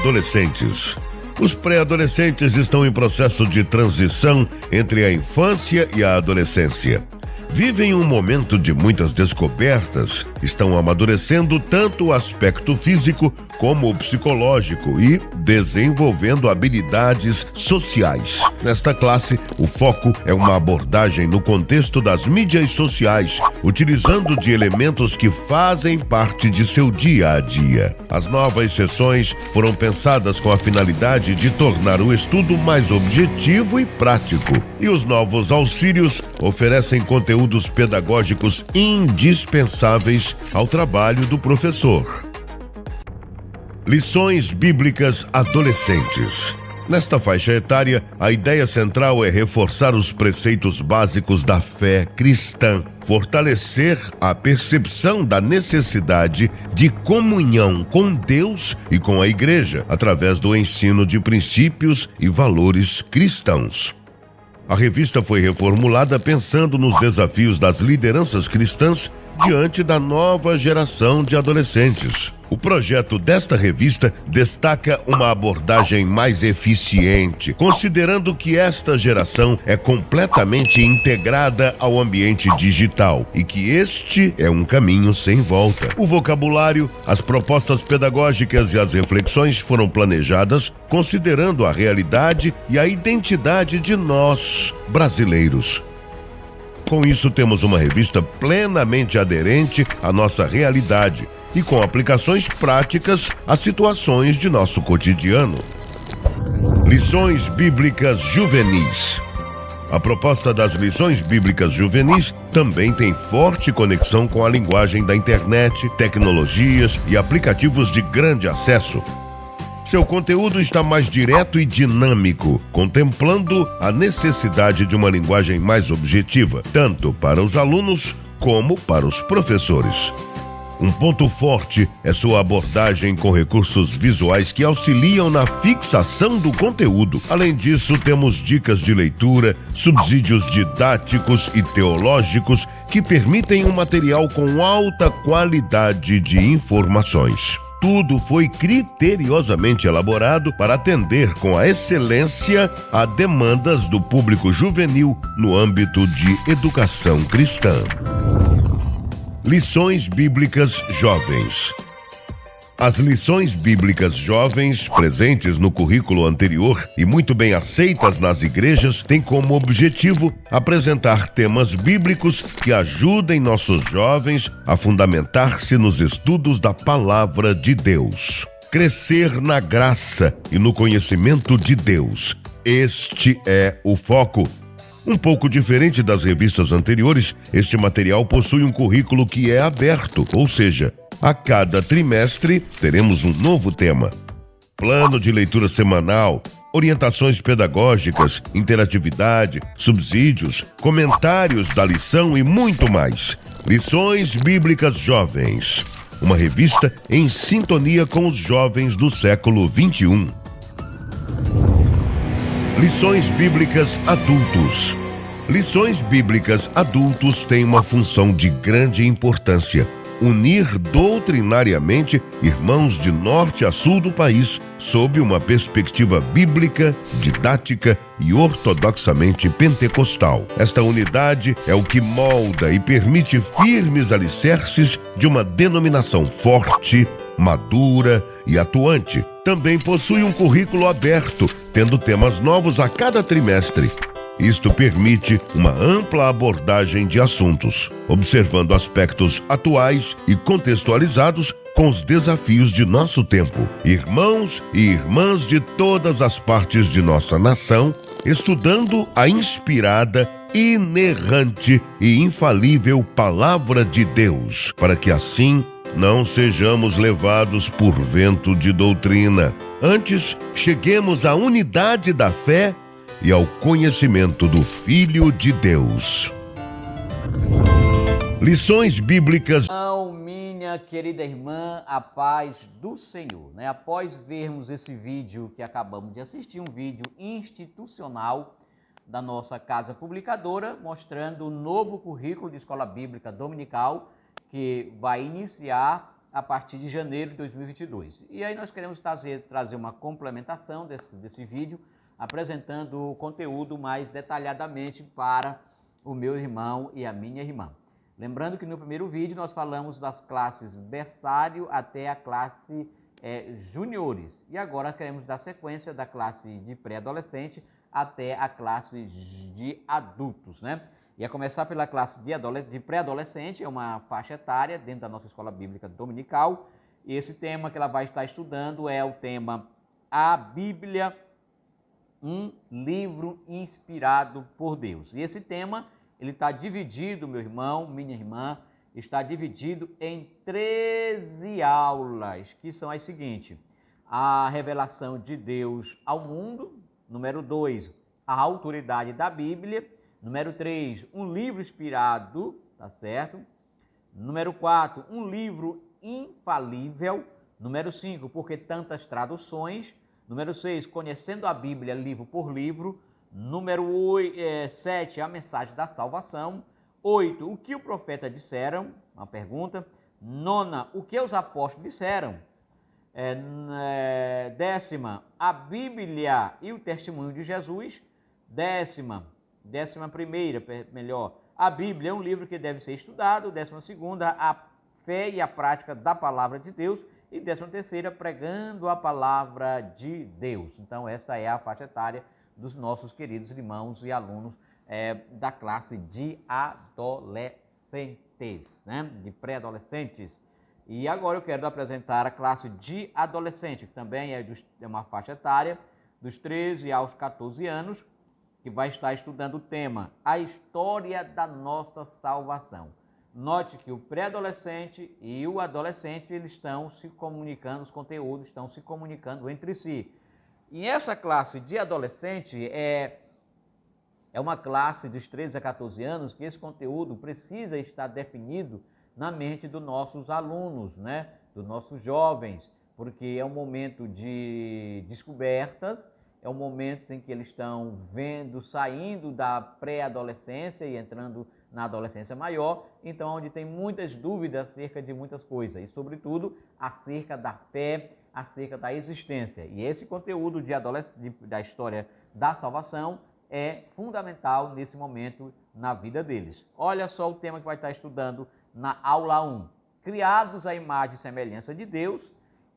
pré-adolescentes. Os pré-adolescentes estão em processo de transição entre a infância e a adolescência. Vivem um momento de muitas descobertas, estão amadurecendo tanto o aspecto físico como o psicológico e desenvolvendo habilidades sociais. Nesta classe, o foco é uma abordagem no contexto das mídias sociais, utilizando de elementos que fazem parte de seu dia a dia. As novas sessões foram pensadas com a finalidade de tornar o estudo mais objetivo e prático. E os novos auxílios oferecem conteúdos pedagógicos indispensáveis ao trabalho do professor. Lições bíblicas adolescentes. Nesta faixa etária, a ideia central é reforçar os preceitos básicos da fé cristã, fortalecer a percepção da necessidade de comunhão com Deus e com a Igreja, através do ensino de princípios e valores cristãos. A revista foi reformulada pensando nos desafios das lideranças cristãs diante da nova geração de adolescentes. O projeto desta revista destaca uma abordagem mais eficiente, considerando que esta geração é completamente integrada ao ambiente digital e que este é um caminho sem volta. O vocabulário, as propostas pedagógicas e as reflexões foram planejadas considerando a realidade e a identidade de nós, brasileiros. Com isso, temos uma revista plenamente aderente à nossa realidade e com aplicações práticas às situações de nosso cotidiano. Lições Bíblicas Juvenis. A proposta das lições bíblicas juvenis também tem forte conexão com a linguagem da internet, tecnologias e aplicativos de grande acesso. Seu conteúdo está mais direto e dinâmico, contemplando a necessidade de uma linguagem mais objetiva, tanto para os alunos como para os professores. Um ponto forte é sua abordagem com recursos visuais que auxiliam na fixação do conteúdo. Além disso, temos dicas de leitura, subsídios didáticos e teológicos que permitem um material com alta qualidade de informações. Tudo foi criteriosamente elaborado para atender com a excelência a demandas do público juvenil no âmbito de educação cristã. Lições Bíblicas Jovens. As lições bíblicas jovens, presentes no currículo anterior e muito bem aceitas nas igrejas, têm como objetivo apresentar temas bíblicos que ajudem nossos jovens a fundamentar-se nos estudos da Palavra de Deus. Crescer na graça e no conhecimento de Deus. Este é o foco. Um pouco diferente das revistas anteriores, este material possui um currículo que é aberto, ou seja, a cada trimestre teremos um novo tema. Plano de leitura semanal, orientações pedagógicas, interatividade, subsídios, comentários da lição e muito mais. Lições Bíblicas Jovens. Uma revista em sintonia com os jovens do século XXI. Lições Bíblicas Adultos. Lições Bíblicas Adultos têm uma função de grande importância: unir doutrinariamente irmãos de norte a sul do país sob uma perspectiva bíblica, didática e ortodoxamente pentecostal. Esta unidade é o que molda e permite firmes alicerces de uma denominação forte, madura e atuante. Também possui um currículo aberto, tendo temas novos a cada trimestre. Isto permite uma ampla abordagem de assuntos, observando aspectos atuais e contextualizados com os desafios de nosso tempo. Irmãos e irmãs de todas as partes de nossa nação, estudando a inspirada, inerrante e infalível Palavra de Deus, para que assim não sejamos levados por vento de doutrina. Antes, cheguemos à unidade da fé e ao conhecimento do Filho de Deus. Lições Bíblicas. Minha querida irmã, a paz do Senhor, né? Após vermos esse vídeo que acabamos de assistir, um vídeo institucional da nossa casa publicadora, mostrando o novo currículo de escola bíblica dominical que vai iniciar a partir de janeiro de 2022. E aí nós queremos trazer uma complementação desse vídeo, apresentando o conteúdo mais detalhadamente para o meu irmão e a minha irmã. Lembrando que no primeiro vídeo nós falamos das classes berçário até a classe juniores. E agora queremos dar sequência da classe de pré-adolescente até a classe de adultos, né? E a começar pela classe de pré-adolescente, é uma faixa etária dentro da nossa escola bíblica dominical. E esse tema que ela vai estar estudando é o tema A Bíblia, um livro inspirado por Deus. E esse tema, ele está dividido, meu irmão, minha irmã, está dividido em 13 aulas, que são as seguintes: a revelação de Deus ao mundo, número 2, a autoridade da Bíblia, número 3, um livro inspirado, tá certo? Número 4, um livro infalível, número 5, porque tantas traduções, número 6, conhecendo a Bíblia livro por livro, número 7, a mensagem da salvação, 8, o que o profeta disseram, uma pergunta, 9, o que os apóstolos disseram, 10, a Bíblia e o testemunho de Jesus, 11ª, melhor, a Bíblia é um livro que deve ser estudado, 12ª, a fé e a prática da palavra de Deus, e 13ª, pregando a palavra de Deus. Então esta é a faixa etária dos nossos queridos irmãos e alunos da classe de adolescentes, né? De pré-adolescentes. E agora eu quero apresentar a classe de adolescente, que também é uma faixa etária dos 13 aos 14 anos, que vai estar estudando o tema A História da Nossa Salvação. Note que o pré-adolescente e o adolescente eles estão se comunicando, os conteúdos estão se comunicando entre si. E essa classe de adolescente é uma classe dos 13 a 14 anos que esse conteúdo precisa estar definido na mente dos nossos alunos, né? Dos nossos jovens, porque é um momento de descobertas, é um momento em que eles estão saindo da pré-adolescência e entrando na adolescência maior, então onde tem muitas dúvidas acerca de muitas coisas e, sobretudo, acerca da fé, acerca da existência. E esse conteúdo da história da salvação é fundamental nesse momento na vida deles. Olha só o tema que vai estar estudando na aula 1. Criados à imagem e semelhança de Deus,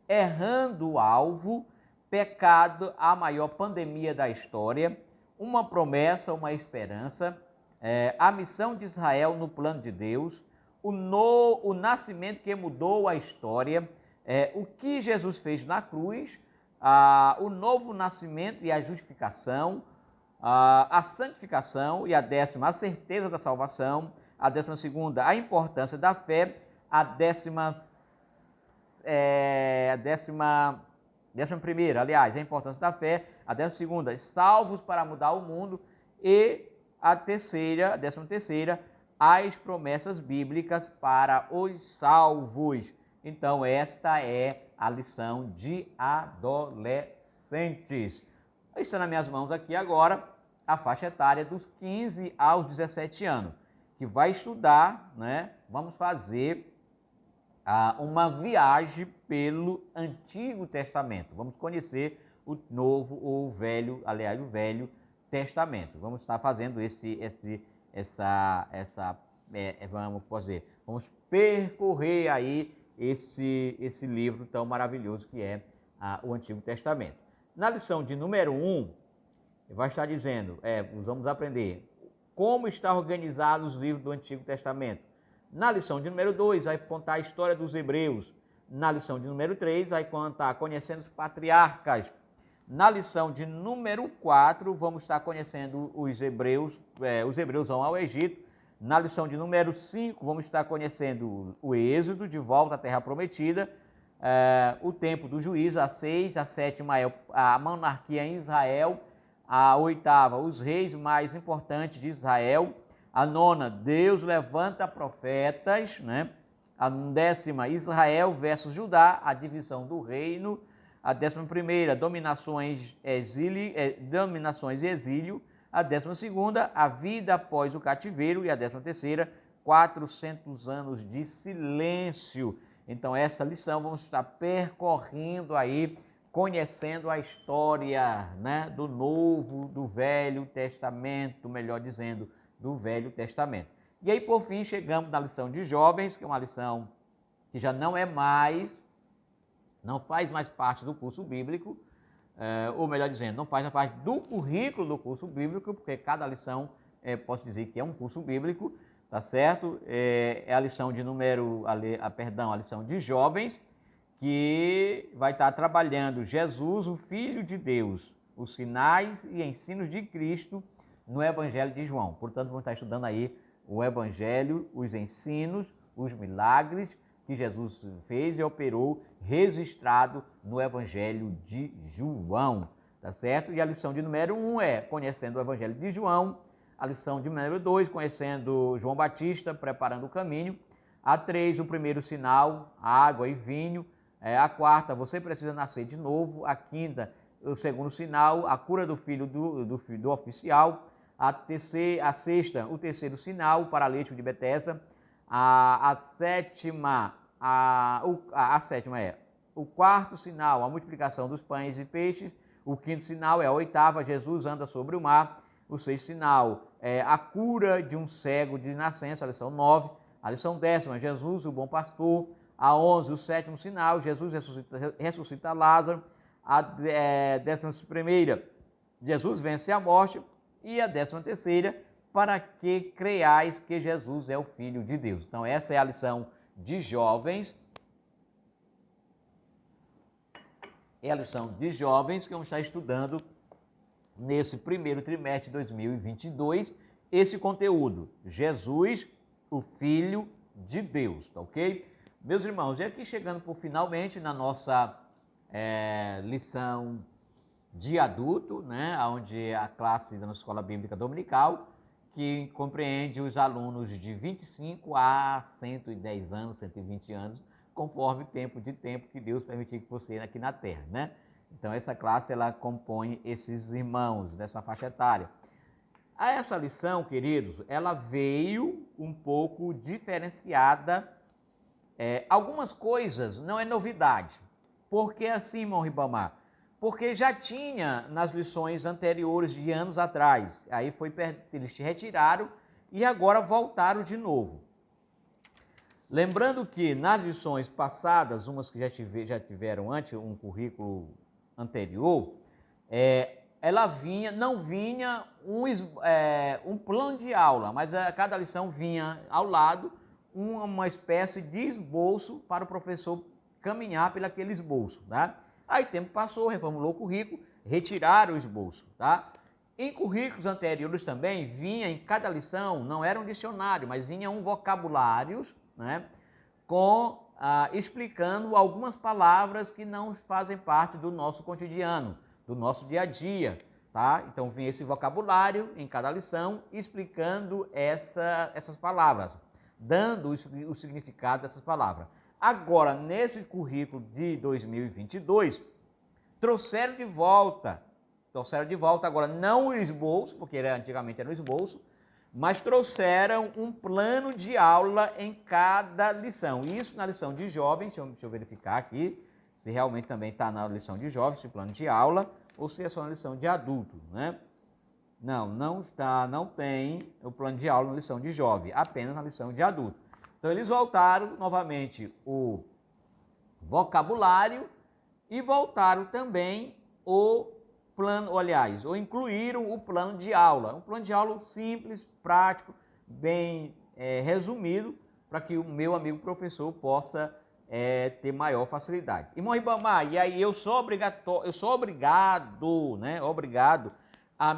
errando o alvo, pecado, a maior pandemia da história, uma promessa, uma esperança, a missão de Israel no plano de Deus, o nascimento que mudou a história, o que Jesus fez na cruz, o novo nascimento e a justificação, a santificação, e a 10ª, a certeza da salvação, a 12ª, a importância da fé, a 11ª, aliás, a importância da fé, a 12ª, salvos para mudar o mundo, e a 13ª, as promessas bíblicas para os salvos. Então, esta é a lição de adolescentes. Está nas minhas mãos aqui agora a faixa etária dos 15 aos 17 anos, que vai estudar, né? Vamos fazer uma viagem pelo Antigo Testamento. Vamos conhecer o Velho Testamento. Vamos estar fazendo vamos percorrer aí esse livro tão maravilhoso que é o Antigo Testamento. Na lição de número 1, vai estar dizendo, vamos aprender como está organizado os livros do Antigo Testamento. Na lição de número 2, vai contar a história dos hebreus. Na lição de número 3, vai contar conhecendo os patriarcas. Na lição de número 4, vamos estar conhecendo os hebreus vão ao Egito. Na lição de número 5, vamos estar conhecendo o Êxodo, de volta à Terra Prometida, o tempo do juízo, a 6, a 7ª é a monarquia em Israel, a 8ª, os reis mais importantes de Israel, a 9ª, Deus levanta profetas, né? A 10ª, Israel versus Judá, a divisão do reino, a 11ª, dominações e exílio, a 12ª, a vida após o cativeiro, e a 13ª, 400 anos de silêncio. Então, essa lição vamos estar percorrendo aí, conhecendo a história, né, do Novo, do Velho Testamento, melhor dizendo, do Velho Testamento. E aí, por fim, chegamos na lição de jovens, que é uma lição que já não faz mais parte do curso bíblico, ou melhor dizendo, não faz mais parte do currículo do curso bíblico, porque cada lição, posso dizer que é um curso bíblico, tá certo? É a lição de a lição de jovens, que vai estar trabalhando Jesus, o Filho de Deus, os sinais e ensinos de Cristo no Evangelho de João. Portanto, vamos estar estudando aí o Evangelho, os ensinos, os milagres que Jesus fez e operou, registrado no Evangelho de João, tá certo? E a lição de número 1 é conhecendo o Evangelho de João. A lição de número 2, conhecendo João Batista, preparando o caminho. A 3, o primeiro sinal, água e vinho. A 4, você precisa nascer de novo. A 5, o segundo sinal, a cura do filho do oficial. A 6, o terceiro sinal, o paralítico de Betesda. A 7ª é o quarto sinal, a multiplicação dos pães e peixes. O 5º sinal é a 8ª, Jesus anda sobre o mar. O 6º sinal é a cura de um cego de nascença, a lição 9. A lição 10ª, Jesus, o bom pastor. A 11, o 7º sinal, Jesus ressuscita Lázaro. A 11ª, Jesus vence a morte. E a 13ª, para que creiais que Jesus é o Filho de Deus. Então, essa é a lição de jovens. É a lição de jovens que vamos estar estudando nesse primeiro trimestre de 2022, esse conteúdo, Jesus, o Filho de Deus, tá ok? Meus irmãos, e aqui chegando por finalmente na nossa lição de adulto, né, onde a classe da nossa Escola Bíblica Dominical, que compreende os alunos de 25 a 110 anos, 120 anos, conforme tempo que Deus permitir que você aqui na Terra, né? Então, essa classe, ela compõe esses irmãos dessa faixa etária. Essa lição, queridos, ela veio um pouco diferenciada. Algumas coisas não é novidade. Por que assim, irmão Ribamar? Porque já tinha nas lições anteriores de anos atrás. Aí eles se retiraram e agora voltaram de novo. Lembrando que nas lições passadas, umas que já tiveram antes um currículo anterior, não vinha um plano de aula, mas cada lição vinha ao lado uma espécie de esboço para o professor caminhar pelaquele esboço, tá? Aí o tempo passou, reformulou o currículo, retiraram o esboço, tá? Em currículos anteriores também vinha em cada lição, não era um dicionário, mas vinha vocabulários, né, explicando algumas palavras que não fazem parte do nosso cotidiano, do nosso dia a dia, tá? Então vinha esse vocabulário em cada lição explicando essas palavras, dando o significado dessas palavras. Agora, nesse currículo de 2022, trouxeram de volta agora não o esboço, porque antigamente era o esboço, mas trouxeram um plano de aula em cada lição. Isso na lição de jovens, deixa eu verificar aqui, se realmente também está na lição de jovens, esse plano de aula, ou se é só na lição de adulto, né? Não está, não tem o plano de aula na lição de jovem, apenas na lição de adulto. Então, eles voltaram novamente o vocabulário e voltaram também ou incluíram o plano de aula. Um plano de aula simples, prático, bem resumido, para que o meu amigo professor possa ter maior facilidade. Irmão Ribamar, e aí eu sou obrigado, né? Obrigado a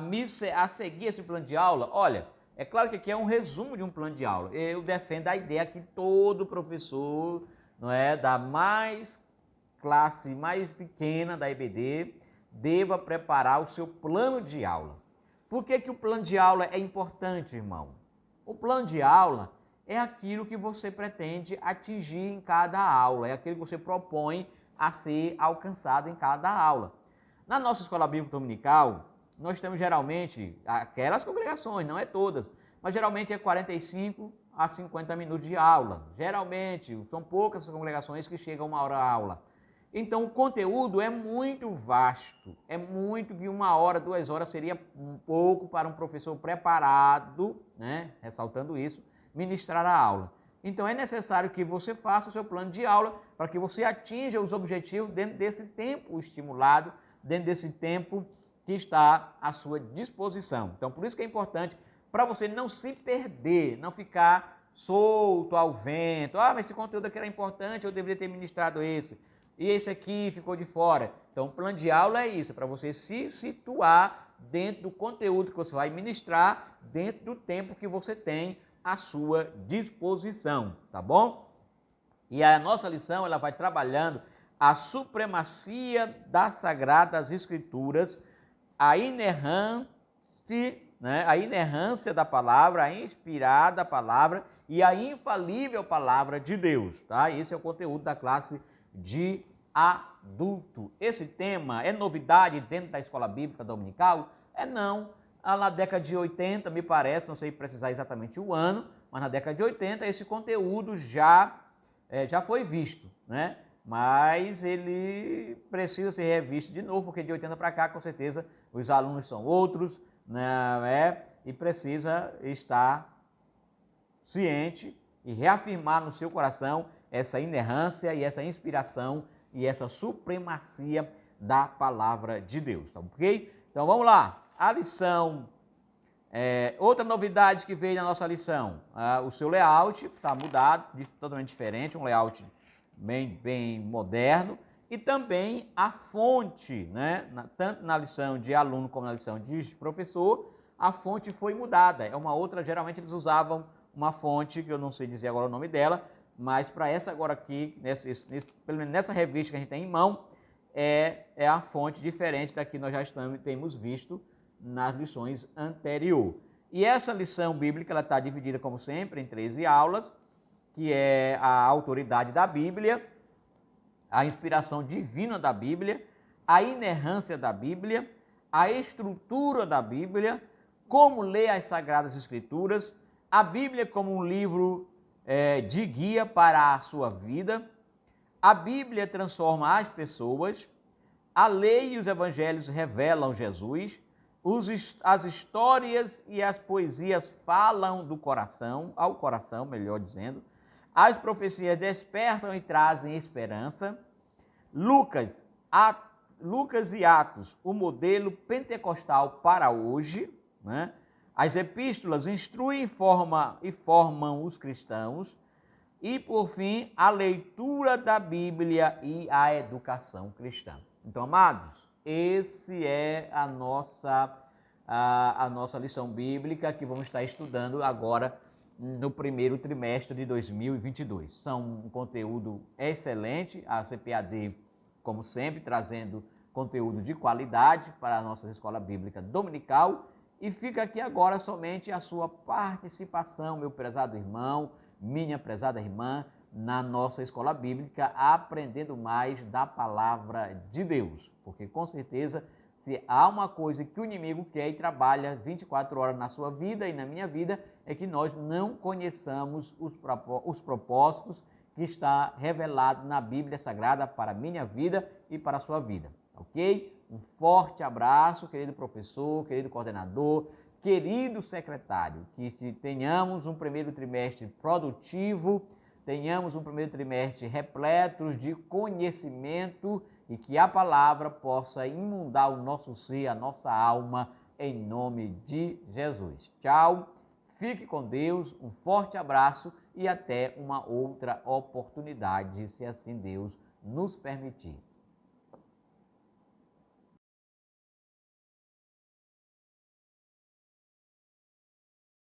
seguir esse plano de aula? Olha, é claro que aqui é um resumo de um plano de aula. Eu defendo a ideia que todo professor, não é, da classe mais pequena da EBD, deva preparar o seu plano de aula. Por que o plano de aula é importante, irmão? O plano de aula é aquilo que você pretende atingir em cada aula, é aquilo que você propõe a ser alcançado em cada aula. Na nossa Escola Bíblica Dominical, nós temos geralmente aquelas congregações, não é todas, mas geralmente é 45 a 50 minutos de aula. Geralmente, são poucas as congregações que chegam a 1 hora a aula. Então, o conteúdo é muito vasto, é muito que 1 hora, 2 horas seria um pouco para um professor preparado, né, ressaltando isso, ministrar a aula. Então, é necessário que você faça o seu plano de aula para que você atinja os objetivos dentro desse tempo estimulado, dentro desse tempo que está à sua disposição. Então, por isso que é importante para você não se perder, não ficar solto ao vento. Ah, mas esse conteúdo aqui era importante, eu deveria ter ministrado esse. E esse aqui ficou de fora. Então, o plano de aula é isso, para você se situar dentro do conteúdo que você vai ministrar, dentro do tempo que você tem à sua disposição, tá bom? E a nossa lição, ela vai trabalhando a supremacia das Sagradas Escrituras, a inerrância, né, a inerrância da palavra, a inspirada palavra e a infalível palavra de Deus, tá? Esse é o conteúdo da classe de adulto. Esse tema é novidade dentro da escola bíblica dominical? Não. Na década de 80, me parece, não sei precisar exatamente o ano, mas na década de 80 esse conteúdo já foi visto, né? Mas ele precisa ser revisto de novo, porque de 80 para cá, com certeza, os alunos são outros, né? E precisa estar ciente e reafirmar no seu coração essa inerrância e essa inspiração e essa supremacia da palavra de Deus, tá ok? Então vamos lá, a lição, outra novidade que veio na nossa lição, o seu layout está mudado, totalmente diferente, um layout bem moderno, e também a fonte, né? Tanto na lição de aluno como na lição de professor, a fonte foi mudada, é uma outra, geralmente eles usavam uma fonte, que eu não sei dizer agora o nome dela, mas para essa agora aqui, pelo menos nessa revista que a gente tem em mão, é a fonte diferente da que nós já temos visto nas lições anteriores. E essa lição bíblica ela está dividida, como sempre, em 13 aulas, que é a autoridade da Bíblia, a inspiração divina da Bíblia, a inerrância da Bíblia, a estrutura da Bíblia, como ler as Sagradas Escrituras, a Bíblia como um livro de guia para a sua vida, a Bíblia transforma as pessoas, a lei e os evangelhos revelam Jesus, as histórias e as poesias falam do coração, ao coração, melhor dizendo, as profecias despertam e trazem esperança, Lucas e Atos, o modelo pentecostal para hoje, né? As epístolas instruem e formam os cristãos. E, por fim, a leitura da Bíblia e a educação cristã. Então, amados, esse é a nossa lição bíblica que vamos estar estudando agora no primeiro trimestre de 2022. São um conteúdo excelente, a CPAD, como sempre, trazendo conteúdo de qualidade para a nossa escola bíblica dominical. E fica aqui agora somente a sua participação, meu prezado irmão, minha prezada irmã, na nossa escola bíblica, aprendendo mais da palavra de Deus. Porque com certeza, se há uma coisa que o inimigo quer e trabalha 24 horas na sua vida e na minha vida, é que nós não conheçamos os propósitos que está revelado na Bíblia Sagrada para a minha vida e para a sua vida, ok? Um forte abraço, querido professor, querido coordenador, querido secretário, que tenhamos um primeiro trimestre produtivo, tenhamos um primeiro trimestre repleto de conhecimento e que a palavra possa inundar o nosso ser, a nossa alma, em nome de Jesus. Tchau, fique com Deus, um forte abraço e até uma outra oportunidade, se assim Deus nos permitir.